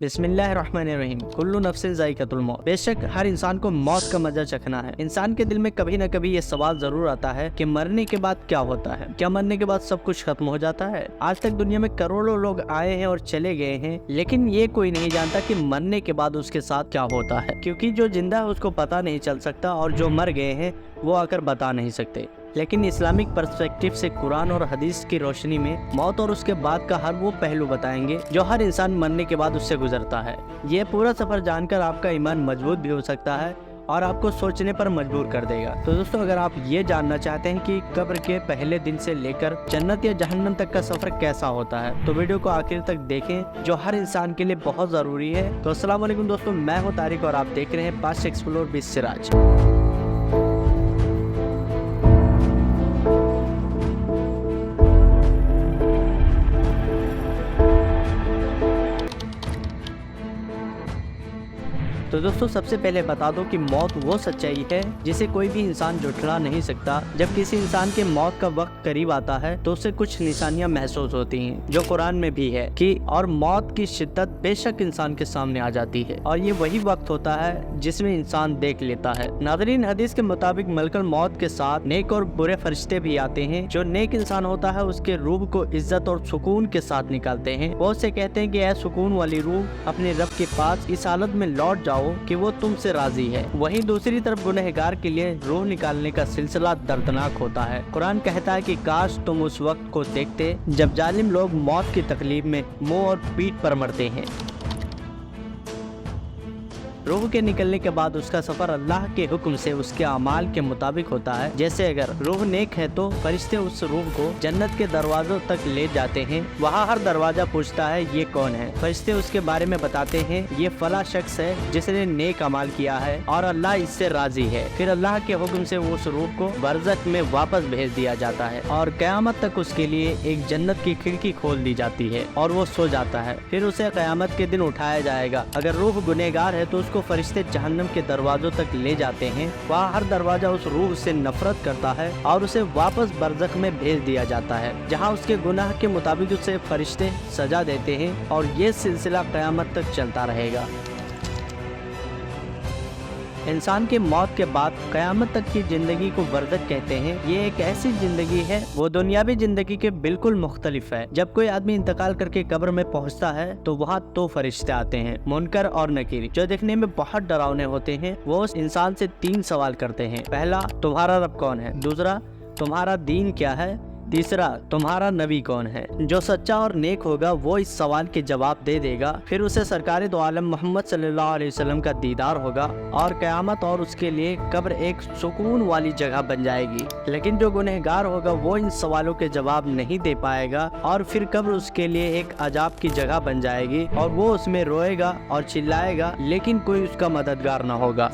बिस्मिल्लाहिर्रहमानिर्रहीम। कुल्लु नफ्सिन ज़ाइक़तुल मौत। बेशक हर इंसान को मौत का मजा चखना है। इंसान के दिल में कभी न कभी ये सवाल जरूर आता है कि मरने के बाद क्या होता है। क्या मरने के बाद सब कुछ खत्म हो जाता है? आज तक दुनिया में करोड़ों लोग आए हैं और चले गए हैं, लेकिन ये कोई नहीं जानता कि मरने के बाद उसके साथ क्या होता है, क्योंकि जो जिंदा है उसको पता नहीं चल सकता और जो मर गए हैं वो आकर बता नहीं सकते। लेकिन इस्लामिक पर्सपेक्टिव से कुरान और हदीस की रोशनी में मौत और उसके बाद का हर वो पहलू बताएंगे जो हर इंसान मरने के बाद उससे गुजरता है। ये पूरा सफर जानकर आपका ईमान मजबूत भी हो सकता है और आपको सोचने पर मजबूर कर देगा। तो दोस्तों, अगर आप ये जानना चाहते हैं कि कब्र के पहले दिन से लेकर जन्नत या जहन्नम तक का सफर कैसा होता है, तो वीडियो को आखिर तक देखें, जो हर इंसान के लिए बहुत जरूरी है। तो अस्सलाम वालेकुम दोस्तों, मैं हूँ तारिक और आप देख रहे हैं पास्ट एक्सप्लोर विद सिराज। तो दोस्तों, सबसे पहले बता दो कि मौत वो सच्चाई है जिसे कोई भी इंसान झुठला नहीं सकता। जब किसी इंसान के मौत का वक्त करीब आता है तो उसे कुछ निशानियां महसूस होती हैं, जो कुरान में भी है कि और मौत की शिद्दत बेशक इंसान के सामने आ जाती है, और ये वही वक्त होता है जिसमें इंसान देख लेता है। नाज़रीन, हदीस के मुताबिक मलकुल मौत के साथ नेक और बुरे फरिश्ते भी आते हैं। जो नेक इंसान होता है उसके रूह को इज्जत और सुकून के साथ निकालते हैं। वो उससे कहते हैं कि ऐ सुकून वाली रूह, अपने रब के पास इस हालत में लौट जाओ कि वो तुमसे राजी है। वहीं दूसरी तरफ गुनहगार के लिए रूह निकालने का सिलसिला दर्दनाक होता है। कुरान कहता है कि काश तुम उस वक्त को देखते जब जालिम लोग मौत की तकलीफ में मुंह और पीठ पर मरते हैं। रूह के निकलने के बाद उसका सफर अल्लाह के हुक्म से उसके अमाल के मुताबिक होता है। जैसे अगर रूह नेक है तो फरिश्ते उस रूह को जन्नत के दरवाजों तक ले जाते हैं। वहाँ हर दरवाजा पूछता है ये कौन है। फरिश्ते उसके बारे में बताते हैं ये फला शख्स है जिसने नेक अमाल किया है और अल्लाह इससे राजी है। फिर अल्लाह के हुक्म से उस रूह को बरज़ख में वापस भेज दिया जाता है और क़यामत तक उसके लिए एक जन्नत की खिड़की खोल दी जाती है और वो सो जाता है। फिर उसे क़यामत के दिन उठाया जाएगा। अगर रूह गुनहगार है तो उसको फरिश्ते जहन्नम के दरवाजों तक ले जाते हैं। वहाँ हर दरवाजा उस रूह से नफरत करता है और उसे वापस बरज़ख में भेज दिया जाता है, जहाँ उसके गुनाह के मुताबिक उसे फरिश्ते सजा देते हैं, और ये सिलसिला क़यामत तक चलता रहेगा। इंसान के मौत के बाद क़यामत तक की जिंदगी को बरज़ख कहते हैं। ये एक ऐसी जिंदगी है वो दुनियावी जिंदगी के बिल्कुल मुख्तलिफ है। जब कोई आदमी इंतकाल करके कब्र में पहुंचता है तो वहाँ दो फरिश्ते आते हैं, मुनकर और नकीर, जो दिखने में बहुत डरावने होते हैं। वो उस इंसान से 3 सवाल करते हैं। पहला, तुम्हारा रब कौन है? दूसरा, तुम्हारा दीन क्या है? तीसरा, तुम्हारा नबी कौन है? जो सच्चा और नेक होगा वो इस सवाल के जवाब दे देगा। फिर उसे सरकार दो आलम मोहम्मद सल्लल्लाहु अलैहि वसल्लम का दीदार होगा और क़यामत और उसके लिए कब्र एक सुकून वाली जगह बन जाएगी। लेकिन जो गुनहगार होगा वो इन सवालों के जवाब नहीं दे पाएगा और फिर कब्र उसके लिए एक अजाब की जगह बन जाएगी और वो उसमें रोएगा और चिल्लाएगा, लेकिन कोई उसका मददगार न होगा।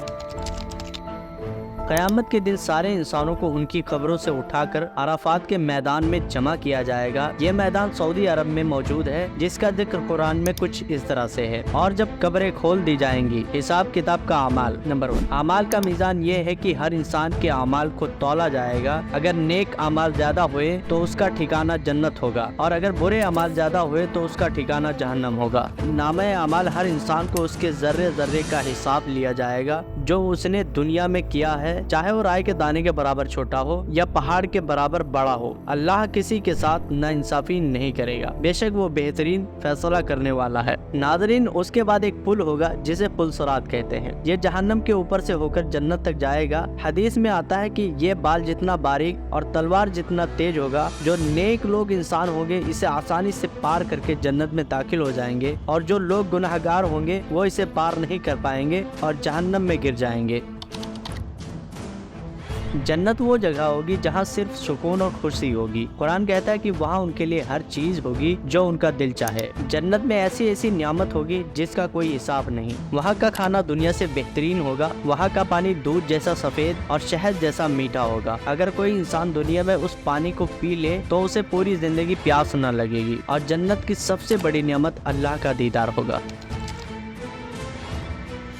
क़यामत के दिन सारे इंसानों को उनकी कब्रों से उठाकर अराफात के मैदान में जमा किया जाएगा। ये मैदान सऊदी अरब में मौजूद है, जिसका जिक्र कुरान में कुछ इस तरह से है। और जब कब्रें खोल दी जाएंगी, हिसाब किताब का अमाल। नंबर 1, अमाल का मीज़ान ये है कि हर इंसान के अमाल को तौला जाएगा। अगर नेक अमाल ज्यादा हुए तो उसका ठिकाना जन्नत होगा, और अगर बुरे अमाल ज्यादा हुए तो उसका ठिकाना जहन्नम होगा। नामे अमाल हर इंसान को उसके जर्रे जर्रे का हिसाब लिया जाएगा जो उसने दुनिया में किया है, चाहे वो राई के दाने के बराबर छोटा हो या पहाड़ के बराबर बड़ा हो। अल्लाह किसी के साथ नाइंसाफी नहीं करेगा, बेशक वो बेहतरीन फैसला करने वाला है। नाज़रीन, उसके बाद एक पुल होगा जिसे पुल सिरात कहते हैं। ये जहन्नम के ऊपर से होकर जन्नत तक जाएगा। हदीस में आता है कि ये बाल जितना बारीक और तलवार जितना तेज होगा। जो नेक लोग इंसान होंगे इसे आसानी से पार करके जन्नत में दाखिल हो जाएंगे, और जो लोग गुनाहगार होंगे वो इसे पार नहीं कर पाएंगे और जहन्नम में गिर जाएंगे। जन्नत वो जगह होगी जहाँ सिर्फ सुकून और खुशी होगी। कुरान कहता है कि वहाँ उनके लिए हर चीज होगी जो उनका दिल चाहे। जन्नत में ऐसी ऐसी नियामत होगी जिसका कोई हिसाब नहीं। वहाँ का खाना दुनिया से बेहतरीन होगा। वहाँ का पानी दूध जैसा सफेद और शहद जैसा मीठा होगा। अगर कोई इंसान दुनिया में उस पानी को पी ले तो उसे पूरी जिंदगी प्यास न लगेगी। और जन्नत की सबसे बड़ी नियामत अल्लाह का दीदार होगा।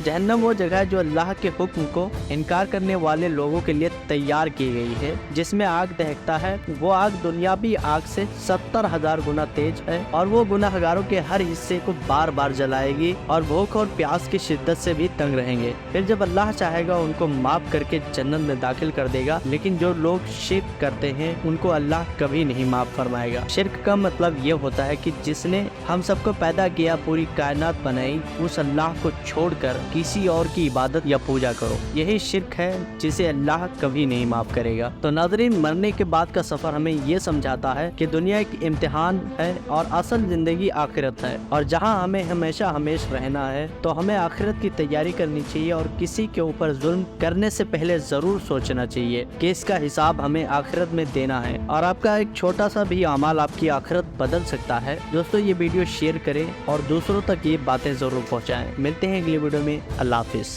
जहन्नम वो जगह है जो अल्लाह के हुक्म को इनकार करने वाले लोगों के लिए तैयार की गई है, जिसमें आग दहकता है। वो आग दुनियावी आग से 70,000 गुना तेज है और वो गुनाहगारों के हर हिस्से को बार बार जलाएगी और भूख और प्यास की शिद्दत से भी तंग रहेंगे। फिर जब अल्लाह चाहेगा उनको माफ करके जन्नत में दाखिल कर देगा, लेकिन जो लोग शिर्क करते हैं उनको अल्लाह कभी नहीं माफ फरमाएगा। शिर्क का मतलब ये होता है कि जिसने हम सबको पैदा किया, पूरी कायनात बनाई, उस अल्लाह को छोड़कर किसी और की इबादत या पूजा करो। यही शिर्क है जिसे अल्लाह कभी नहीं माफ करेगा। तो नाज़रीन, मरने के बाद का सफर हमें ये समझाता है कि दुनिया एक इम्तिहान है और असल जिंदगी आखिरत है, और जहाँ हमें हमेशा रहना है तो हमें आखिरत की तैयारी करनी चाहिए और किसी के ऊपर जुल्म करने से पहले जरूर सोचना चाहिए कि इसका हिसाब हमें आखिरत में देना है, और आपका एक छोटा सा भी अमाल आपकी आखिरत बदल सकता है। दोस्तों, ये वीडियो शेयर करें और दूसरों तक ये बातें जरूर पहुँचाएं। मिलते हैं अगली वीडियो में। अल्लाह हाफिज।